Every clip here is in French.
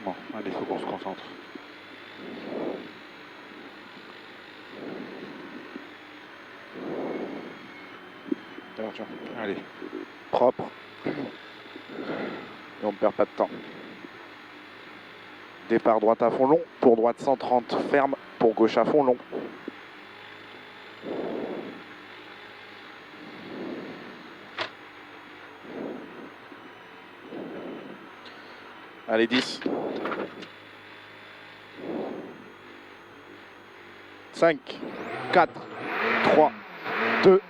Bon, allez, faut qu'on se concentre. Attention, allez, propre. Et on ne perd pas de temps. Départ droite à fond long, pour droite 130 ferme, pour gauche à fond long. Allez, 10. 5, 4, 3, 2,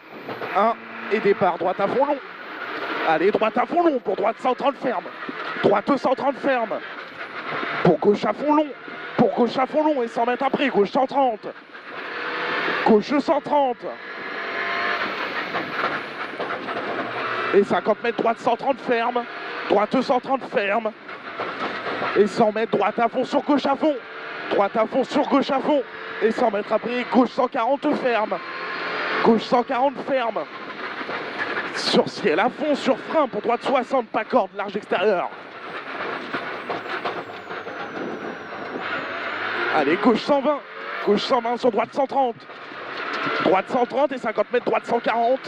1. Et départ droite à fond long. Allez, droite à fond long, pour droite 130 ferme. Droite 230 ferme. Pour gauche à fond long. Pour gauche à fond long et 100 mètres après, gauche 130. Gauche 130. Et 50 mètres, droite 130 ferme. Droite 130 ferme. Et 100 mètres, droite à fond sur gauche à fond. Droite à fond sur gauche à fond. Et 100 mètres après, gauche 140 ferme. Gauche 140 ferme. Sur ciel à fond, sur frein pour droite 60, pas corde, large extérieur. Allez, gauche 120. Gauche 120 sur droite 130. Droite 130 et 50 mètres, droite 140.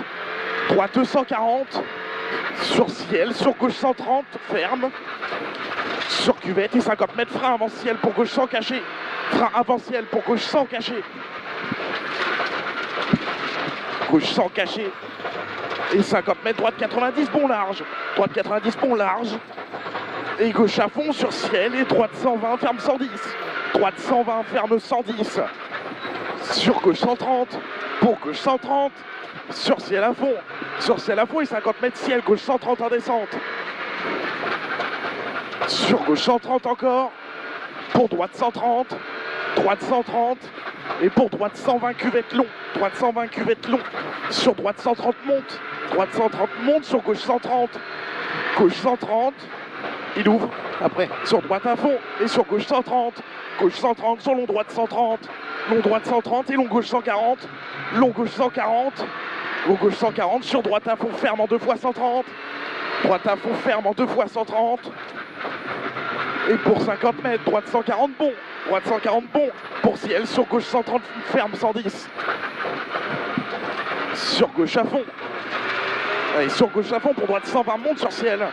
Droite 240. Sur ciel, sur gauche 130, ferme. Sur cuvette et 50 mètres, frein avant ciel pour gauche 100 caché. Frein avant ciel pour gauche 100 caché. Gauche 100 caché. Et 50 mètres, droite 90, bon large. Droite 90, bon large. Et gauche à fond sur ciel et droite 120, ferme 110. Droite 120, ferme 110. Sur gauche 130, pour gauche 130. Sur ciel à fond. Sur ciel à fond et 50 mètres ciel, gauche 130 en descente. Sur gauche 130 encore. Pour droite 130. Droite 130. Et pour droite 120 cuvette long. Droite 120 cuvette long. Sur droite 130 monte. Droite 130 monte. Sur gauche 130. Gauche 130. Il ouvre. Après. Sur droite à fond. Et sur gauche 130. Gauche 130. Sur long droite 130. Long droite 130. Et long gauche 140. Long gauche 140. Long gauche 140. Sur droite à fond ferme en 2 fois 130. Droite à fond ferme en 2 fois 130. Et pour 50 mètres, droite 140 bon. Droite 140 bon. Pour ciel, sur gauche 130 ferme 110. Sur gauche à fond. Allez, sur gauche à fond, pour droite 120 monte sur ciel.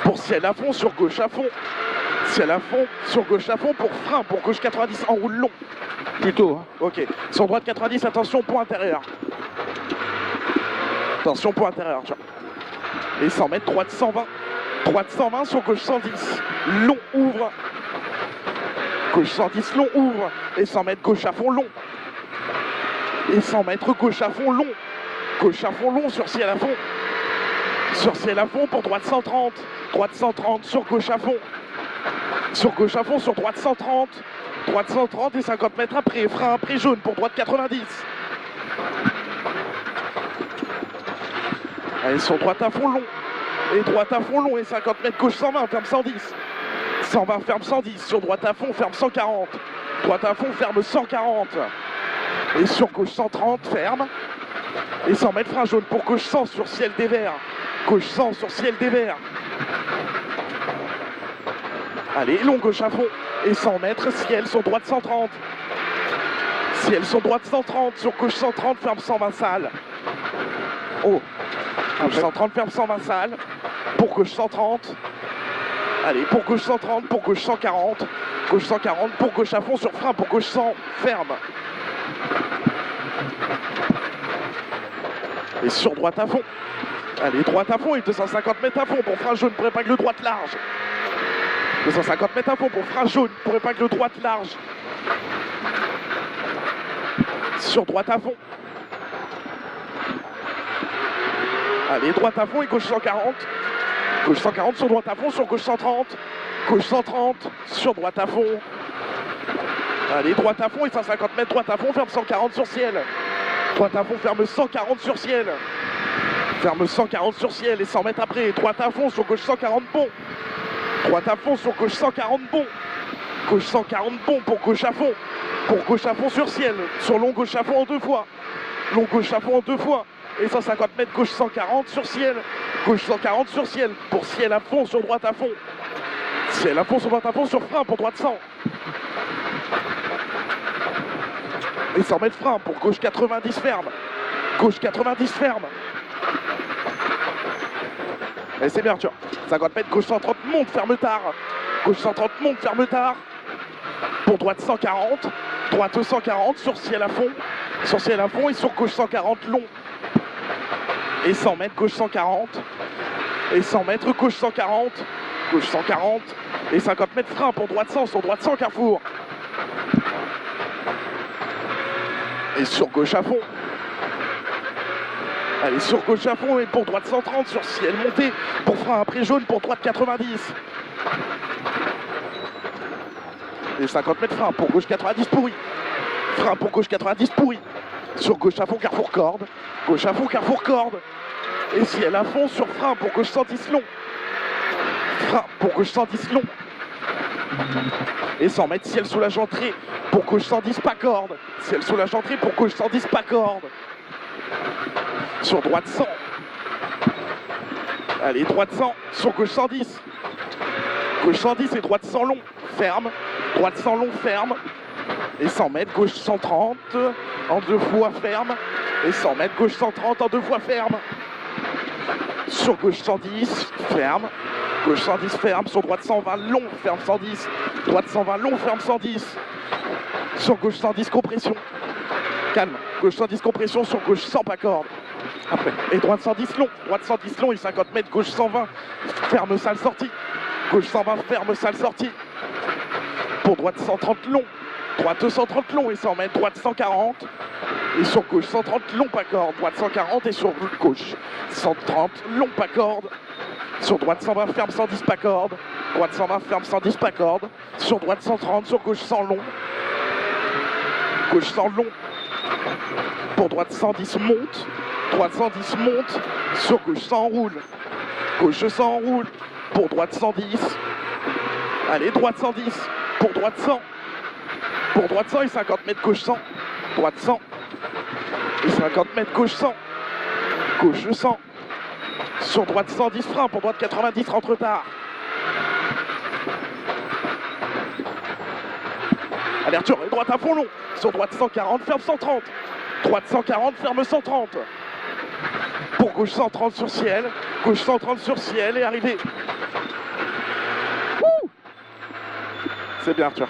Pour ciel à fond, sur gauche à fond. Ciel à fond, sur gauche à fond, pour frein, pour gauche 90, en roule long. Plutôt, hein. Ok. Sur droite 90, attention, point intérieur. Attention, point intérieur, tiens. Et 100 mètres, droite 120. Droite 120 sur gauche 110. Long ouvre. Gauche 110, long ouvre. Et 100 mètres, gauche à fond long. Et 100 mètres, gauche à fond long. Gauche à fond long sur ciel à fond. Sur ciel à fond pour droite 130. Droite 130 sur gauche à fond. Sur gauche à fond sur droite 130. Droite 130 et 50 mètres après. Frein après jaune pour droite 90. Allez, sur droite à fond long. Et droite à fond long et 50 mètres gauche 120, ferme 110. 120 ferme 110. Sur droite à fond, ferme 140. Droite à fond, ferme 140. Et sur gauche 130, ferme. Et 100 mètres frein jaune pour gauche 100 sur ciel des verts. Gauche 100 sur ciel des verts. Allez, long gauche à fond. Et 100 mètres, ciel sur droite 130. Ciel sur droite 130. Sur gauche 130, ferme 120 salles. Oh. Gauche 130, ferme 120 salles. Pour gauche 130. Allez, pour gauche 130, pour gauche 140. Gauche 140, pour gauche à fond sur frein, pour gauche 100, ferme. Et sur droite à fond. Allez, droite à fond et 250 mètres à fond pour frein jaune pour épingle droite large. 250 mètres à fond pour frein jaune pour épingle droite large. Sur droite à fond. Allez, droite à fond et gauche 140. Gauche 140 sur droite à fond, sur gauche 130. Gauche 130, sur droite à fond. Allez, droite à fond et 150 mètres, droite à fond, ferme 140 sur ciel. Droite à fond, ferme 140 sur ciel. Ferme 140 sur ciel et 100 mètres après. Droite à fond, sur gauche 140 bon. Droite à fond, sur gauche 140 bon. Gauche 140 bon pour gauche à fond. Pour gauche à fond sur ciel. Sur long gauche à fond en 2 fois. Long gauche à fond en 2 fois. Et 150 mètres, gauche 140 sur ciel. Gauche 140 sur ciel. Pour ciel à fond, sur droite à fond. Ciel à fond, sur droite à fond, sur frein pour droite 100. Et 100 mètres frein pour gauche 90 ferme. Gauche 90 ferme. Et c'est bien, tu vois. 50 mètres, gauche 130 monte, ferme tard. Gauche 130 monte, ferme tard. Pour droite 140. Droite 140 sur ciel à fond. Sur ciel à fond et sur gauche 140 long. Et 100 mètres, gauche 140. Et 100 mètres, gauche 140. Gauche 140. Et 50 mètres frein pour droite 100 sur droite 100 carrefour. Et sur gauche à fond. Allez, sur gauche à fond et pour droite 130 sur ciel monté. Pour frein après jaune pour droite 90. Et 50 mètres frein pour gauche 90 pourri. Frein pour gauche 90 pourri. Sur gauche à fond carrefour corde. Gauche à fond carrefour corde. Et ciel à fond sur frein pour gauche 110 long. Frein pour gauche 110 long. Et 100 mètres ciel sous la entrée pour gauche 110 pas corde. Ciel sous la entrée pour gauche 110 pas corde. Sur droite 100. Allez, droite 100 sur gauche 110. Gauche 110 et droite 100 long. Ferme. Droite 100 long, ferme. Et 100 mètres, gauche 130 en 2 fois ferme. Et 100 mètres, gauche 130 en 2 fois ferme. Sur gauche 110, ferme. Gauche 110, ferme. Sur droite 120, long, ferme 110. Droite 120, long, ferme 110. Sur gauche 110, compression. Calme. Gauche 110, compression. Sur gauche 100, pas corde. Après. Et droite 110, long. Droite 110, long et 50 mètres. Gauche 120, ferme, salle sortie. Gauche 120, ferme, salle sortie. Pour droite 130, long. Droite 130 long et 100 mètres. Droite 140. Et sur gauche 130 long pas corde. Droite 140 et sur gauche 130 long pas corde. Sur droite 120 ferme 110 pas corde. Droite 120 ferme 110 pas corde. Sur droite 130, sur gauche 100 long. Gauche 100 long. Pour droite 110 monte. Droite 110 monte. Sur gauche 100 roule. Gauche 100 roule. Pour droite 110. Allez, droite 110. Pour droite 100. Pour droite 100 et 50 mètres gauche 100. Droite 100. Et 50 mètres gauche 100. Gauche 100. Sur droite 110 frein. Pour droite 90 rentre tard. Allez Arthur, et droite à fond long. Sur droite 140, ferme 130. Droite 140, ferme 130. Pour gauche 130 sur ciel. Gauche 130 sur ciel et arrivé. C'est bien Arthur.